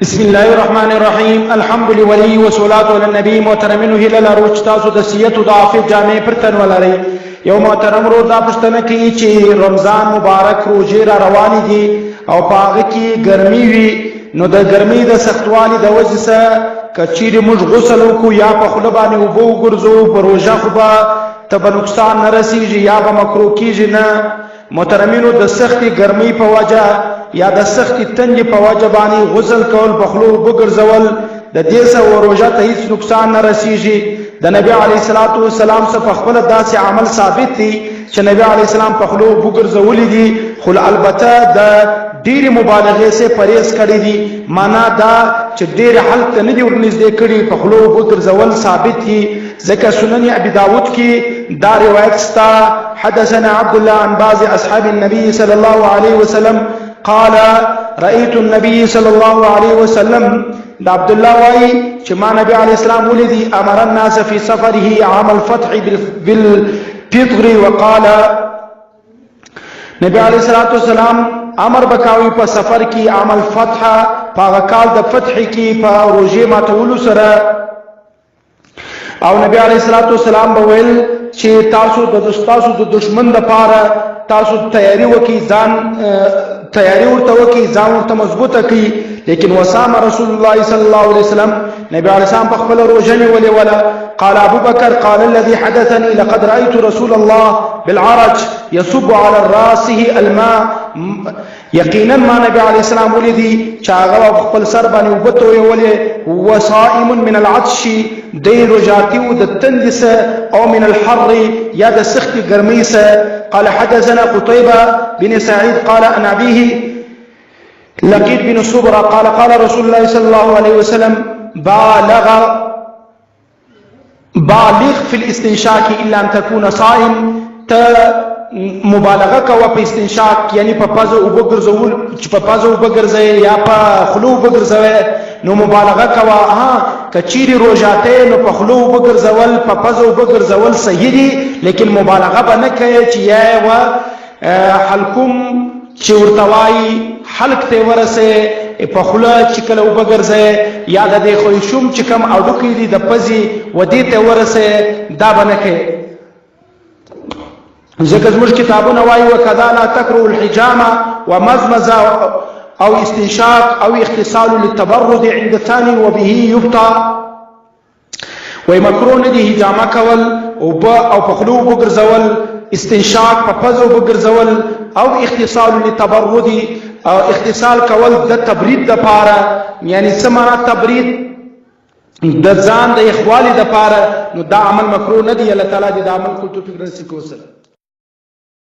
بسم الله الرحمن الرحیم. الحمد لله والصلاة علی النبی. محترمینو هیله لرو چې تاسو د صحت او د عافیت جامې پر تن ولرئ. یو محترم ورور دا پوښتنه کوي چې رمضان مبارک روژې را روانې دي او په هغه کې ګرمي وي، نو د ګرمۍ د سختوالي د وجې څخه که چیرې موږ غسل وکړو یا په خوله باندې اوبه وګرځو، په روژه خو به ته به نقصان نه رسېږي یا به مکروه کېږي نه. محترمینو د سختې ګرمۍ په وجه یا د سختې تندې په وجه باندې غسل کول، په خوله اوبه ګرځول، د دې سره روژه ته هیڅ نقصان نه رسېږي. د نبي علیه الصلاة والسلام څخه په خپله داسې عمل ثابت دی چې نبي علیه السلام په خوله اوبه ګرځولي دي، خو البته د ډېرې مبالغې سے پرهیز کړی دي. معنا دا چې ډېرې حل ته نه دي ورنږدې کړي، په خوله اوبه ګرځول ثابت دي. ځکه سنن ابي داود کې دا روایت ستا حدثنا عبد الله عن بعض اصحاب النبي صلى الله عليه وسلم قال رأيت النبي صلى الله عليه وسلم. دا عبد الله وايي چې ما نبی عليه السلام ولدي امر الناس في سفره عام الفتح بالفطر وقال. نبی عليه الصلاه والسلام امر بکاوي په سفر کې عام الفتح، په کال د فتح کې په روزه ماتولو سره. او نبی عليه الصلاه والسلام به ویل چې تاسو د دشمن لپاره تاسو تیاری وکي، ځان تیاری ورته وکي، ځان ورته مضبوطه کړئ. لیکن وسام رسول الله صلی الله علیه وسلم، نبی علیہ السلام په خپل روژه نیولې ولا. قال ابو بکر قال الذي حدثني لقد رايت رسول الله بالعرج يصب على راسه الماء. یقینا ما نبی علیہ السلام ولیدي چې هغه په خپل سر باندې اوبه تویولې، هو صائم من العطش، دی روژاتي و د تندې څخه، او من الحر یا د سختې ګرمۍ څخه. قال حدثنا قتيبة بن سعيد قال عن أبيه لقيط بن صبرة قال قال رسول الله صلى الله عليه وسلم بالغ في الاستنشاق إلا أن تكون صائم. مبالغه کوه په استنشاق، یعنی په پزه اوبه ګرځول، چې په پزه اوبه ګرځوي یا په خوله اوبه ګرځوي نو مبالغه کوه. که چیرې روژاته نو په خوله اوبه ګرځول، په پزه اوبه ګرځول صحیح دي، لیکن مبالغه به نه کوي چې یا و حلقوم چې ورته وایي حلق ته ورسې په خوله چې کله اوبه ګرځي، یا د دې خویشوم چې کوم اډوکې دي د پزې ودې ته ورسې، دا به نه کوي. ذکر زموږ کتابونه وایي وکذا لا تکرهوا الحجامه ومزمزه او استنشاق او اغتسال للتبرد عند الثاني وبه يبطى. وای مکروه نه دي حجامه کول او په خوله اوبه ګرځول، استنشاق په پزه اوبه ګرځول، او اغتسال للتبرد او اغتسال کول د تبرید دپاره. یعنی څه معنا تبرید؟ د ځان د یخوالي دپاره. نو دا عمل مکروه نه دی. الله تعالی دې دا عمل کول توفیق نصیب کړي.